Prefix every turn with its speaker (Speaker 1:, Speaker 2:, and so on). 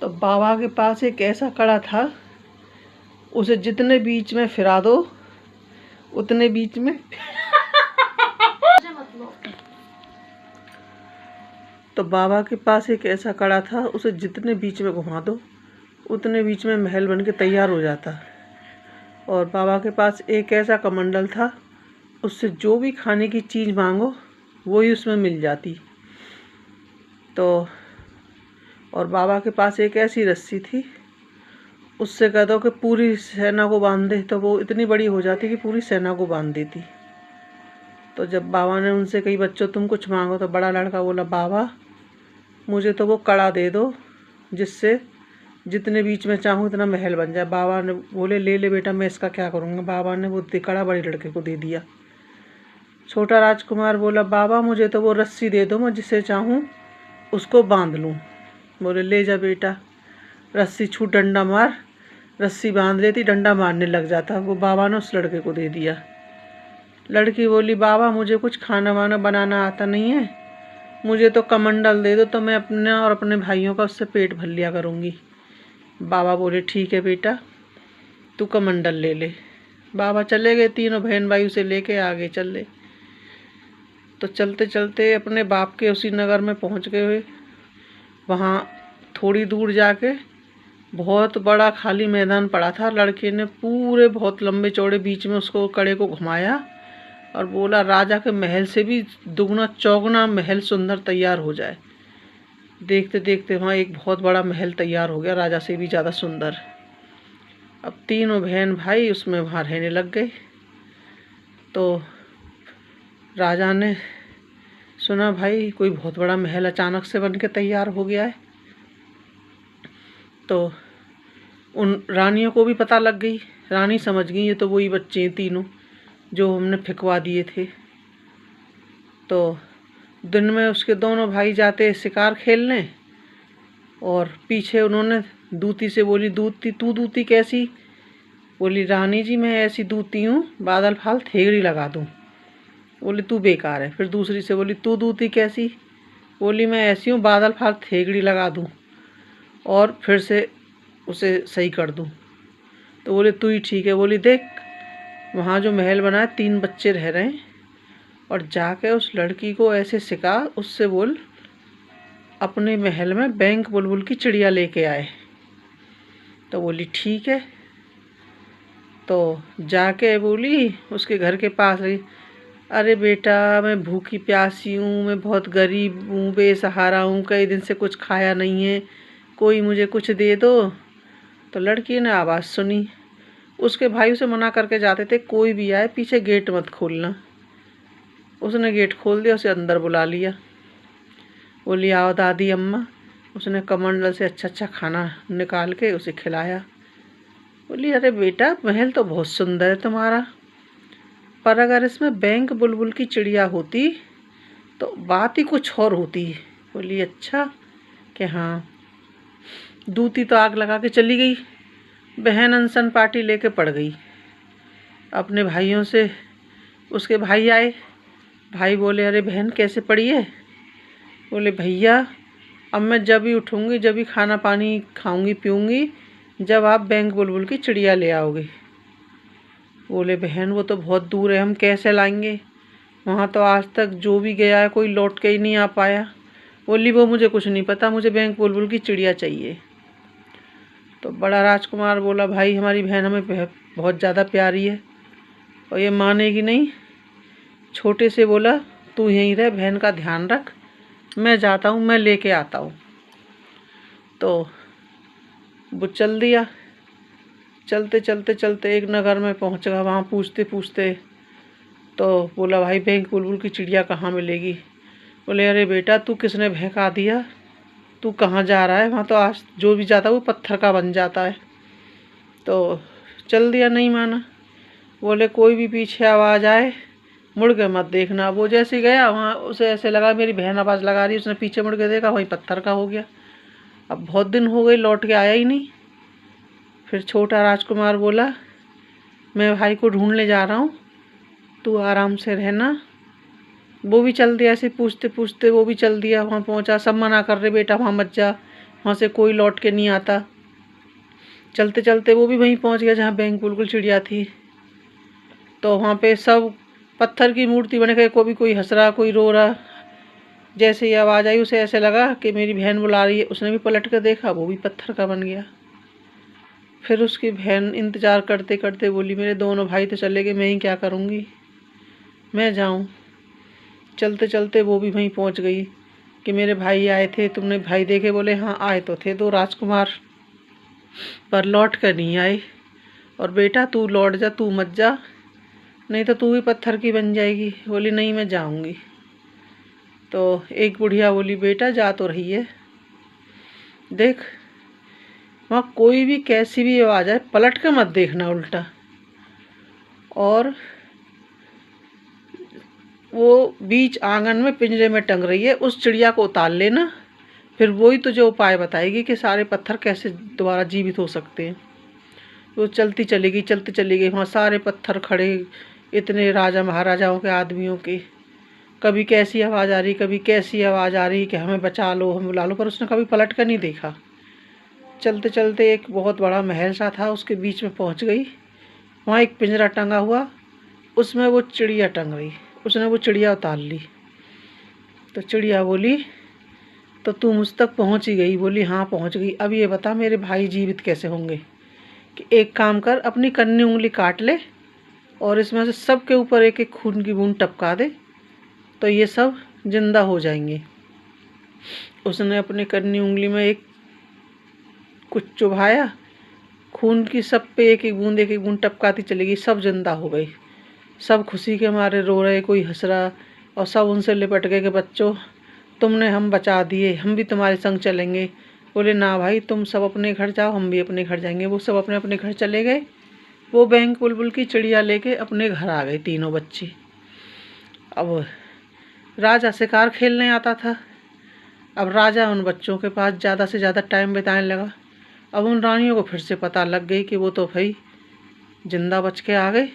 Speaker 1: तो बाबा के पास एक ऐसा कड़ा था, उसे जितने बीच में फिरा दो उतने बीच में तो बाबा के पास एक ऐसा कड़ा था, उसे जितने बीच में घुमा दो उतने बीच में महल बन के तैयार हो जाता। और बाबा के पास एक ऐसा कमंडल था, उससे जो भी खाने की चीज़ मांगो वही उसमें मिल जाती। तो और बाबा के पास एक ऐसी रस्सी थी, उससे कह दो कि पूरी सेना को बांध दे, तो वो इतनी बड़ी हो जाती कि पूरी सेना को बांध देती। तो जब बाबा ने उनसे कही, बच्चों तुम कुछ मांगो, तो बड़ा लड़का बोला, बाबा मुझे तो वो कड़ा दे दो जिससे जितने बीच में चाहूँ इतना महल बन जाए। बाबा ने बोले, ले ले बेटा, मैं इसका क्या करूँगा। बाबा ने वो कड़ा बड़े लड़के को दे दिया। छोटा राजकुमार बोला, बाबा मुझे तो वो रस्सी दे दो, मैं जिसे चाहूँ उसको बांध लूँ। बोले, ले जा बेटा, रस्सी छू, डंडा मार। रस्सी बांध लेती, डंडा मारने लग जाता। वो बाबा ने उस लड़के को दे दिया। लड़की बोली, बाबा मुझे कुछ खाना वाना बनाना आता नहीं है, मुझे तो कमंडल दे दो, तो मैं अपने और अपने भाइयों का उससे पेट भर लिया करूँगी। बाबा बोले, ठीक है बेटा, तू कमंडल ले ले। बाबा चले गए, तीनों बहन भाई उसे लेके आगे चले। तो चलते चलते अपने बाप के उसी नगर में पहुंच गए हुए। वहाँ थोड़ी दूर जाके बहुत बड़ा खाली मैदान पड़ा था। लड़के ने पूरे बहुत लंबे चौड़े बीच में उसको कड़े को घुमाया और बोला, राजा के महल से भी दुगना चौगुना महल सुंदर तैयार हो जाए। देखते देखते वहाँ एक बहुत बड़ा महल तैयार हो गया, राजा से भी ज़्यादा सुंदर। अब तीनों बहन भाई उसमें वहाँ रहने लग गए। तो राजा ने सुना, भाई कोई बहुत बड़ा महल अचानक से बन के तैयार हो गया है। तो उन रानियों को भी पता लग गई। रानी समझ गई ये तो वही बच्चे हैं तीनों जो हमने फेंकवा दिए थे। तो दिन में उसके दोनों भाई जाते शिकार खेलने, और पीछे उन्होंने दूती से बोली, दूती तू दूती कैसी? बोली, रानी जी मैं ऐसी दूती हूँ, बादल फाल थेगड़ी लगा दूँ। बोली, तू बेकार है। फिर दूसरी से बोली, तू दूती कैसी? बोली, मैं ऐसी हूँ, बादल फाल थेगड़ी लगा दूँ और फिर से उसे सही कर दूँ। तो बोले, तू ही ठीक है। बोली, देख वहाँ जो महल बना है 3 बच्चे रह रहे हैं, और जाके उस लड़की को ऐसे सिखा, उससे बोल अपने महल में बैंक बुलबुल की चिड़िया लेके आए। तो बोली, ठीक है। तो जाके बोली उसके घर के पास रही, अरे बेटा मैं भूखी प्यासी हूँ, मैं बहुत गरीब हूँ, बेसहारा हूँ, कई दिन से कुछ खाया नहीं है, कोई मुझे कुछ दे दो। तो लड़की ने आवाज़ सुनी। उसके भाई उसे मना करके जाते थे, कोई भी आए पीछे गेट मत खोलना। उसने गेट खोल दिया, उसे अंदर बुला लिया। बोली, आओ दादी अम्मा। उसने कमंडल से अच्छा अच्छा खाना निकाल के उसे खिलाया। बोली, अरे बेटा महल तो बहुत सुंदर है तुम्हारा, पर अगर इसमें बैंक बुलबुल की चिड़िया होती तो बात ही कुछ और होती। बोली, अच्छा कि हाँ। दूती तो आग लगा के चली गई। बहन अनशन पार्टी लेके पड़ गई अपने भाइयों से। उसके भाई आए। भाई बोले, अरे बहन कैसे पड़ी है? बोले, भैया अब मैं जब भी उठूँगी, जब भी खाना पानी खाऊंगी पीऊँगी, जब आप बैंक बुलबुल की चिड़िया ले आओगे। बोले, बहन वो तो बहुत दूर है, हम कैसे लाएंगे? वहाँ तो आज तक जो भी गया है कोई लौट के ही नहीं आ पाया। बोली, वो मुझे कुछ नहीं पता, मुझे बैंक बुलबुल की चिड़िया चाहिए। तो बड़ा राजकुमार बोला, भाई हमारी बहन हमें बहुत ज़्यादा प्यारी है और ये मानेगी नहीं। छोटे से बोला, तू यहीं रह, बहन का ध्यान रख, मैं जाता हूँ, मैं लेके आता हूँ। तो वो चल दिया। चलते चलते चलते एक नगर में पहुँच गया। वहाँ पूछते पूछते तो बोला, भाई बैंक बुलबुल की चिड़िया कहाँ मिलेगी? बोले, अरे बेटा तू किसने बहका दिया, तू कहाँ जा रहा है? वहाँ तो आज जो भी जाता है वो पत्थर का बन जाता है। तो चल दिया, नहीं माना। बोले, कोई भी पीछे आवाज़ आए मुड़ के मत देखना। वो जैसे गया वहाँ उसे ऐसे लगा मेरी बहन आवाज़ लगा रही, उसने पीछे मुड़ के देखा, वहीं पत्थर का हो गया। अब बहुत दिन हो गए, लौट के आया ही नहीं। फिर छोटा राजकुमार बोला, मैं भाई को ढूंढने जा रहा हूँ, तू आराम से रहना। वो भी चल दिया। ऐसे पूछते पूछते वो भी चल दिया। वहाँ पहुँचा, सब मना कर रहे, बेटा वहाँ मत जा, वहाँ से कोई लौट के नहीं आता। चलते चलते वो भी वहीं पहुँच गया जहाँ बैंक बिल्कुल चिड़िया थी। तो वहाँ पे सब पत्थर की मूर्ति बने गए, कोई हंस रहा, कोई रो रहा। जैसे ही आवाज़ आई उसे ऐसे लगा कि मेरी बहन बुला रही है। उसने भी पलट कर देखा, वो भी पत्थर का बन गया। फिर उसकी बहन इंतज़ार करते करते बोली, मेरे दोनों भाई तो चले गए, मैं ही क्या करूँगी, मैं जाऊँ। चलते चलते वो भी वहीं पहुँच गई कि मेरे भाई आए थे, तुमने भाई देखे? बोले हाँ आए तो थे 2 राजकुमार, पर लौट कर नहीं आए। और बेटा तू लौट जा, तू मत जा, नहीं तो तू भी पत्थर की बन जाएगी। बोली नहीं मैं जाऊँगी। तो एक बुढ़िया बोली, बेटा जा तो रही है, देख वहाँ कोई भी कैसी भी आवाज़ आए पलट कर मत देखना उल्टा, और वो बीच आंगन में पिंजरे में टंग रही है, उस चिड़िया को उतार लेना, फिर वही तुझे उपाय बताएगी कि सारे पत्थर कैसे दोबारा जीवित हो सकते हैं। वो चलती चली गई, वहाँ सारे पत्थर खड़े, इतने राजा महाराजाओं के आदमियों के। कभी कैसी आवाज़ आ रही, कभी कैसी आवाज़ आ रही कि हमें बचा लो, हमें बुला लो, पर उसने कभी पलट कर नहीं देखा। चलते चलते एक बहुत बड़ा महल सा था, उसके बीच में पहुंच गई। वहाँ एक पिंजरा टंगा हुआ, उसमें वो चिड़िया टंग रही। उसने वो चिड़िया उतार ली। तो चिड़िया बोली, तो तू मुझ तक पहुँच ही गई? बोली हाँ पहुँच गई। अब ये बता मेरे भाई जीवित कैसे होंगे? कि एक काम कर, अपनी कन्नी उंगली काट ले और इसमें से सब के ऊपर एक एक खून की बूंद टपका दे, तो ये सब जिंदा हो जाएंगे। उसने अपनी कन्नी उंगली में एक कुछ चुभाया, खून की सब पे एक एक बूंद टपकाती चली गई, सब जिंदा हो गई। सब खुशी के मारे रो रहे, कोई हंस रहा, और सब उनसे लिपट गए कि बच्चों तुमने हम बचा दिए, हम भी तुम्हारे संग चलेंगे। बोले ना भाई, तुम सब अपने घर जाओ, हम भी अपने घर जाएंगे। वो सब अपने अपने घर चले गए। वो बैंक बुलबुल की चिड़िया लेके अपने घर आ गए तीनों बच्चे। अब राजा शिकार खेलने आता था। अब राजा उन बच्चों के पास ज़्यादा से ज़्यादा टाइम बिताने लगा। अब उन रानियों को फिर से पता लग गई कि वो तो भाई जिंदा बच के आ गए।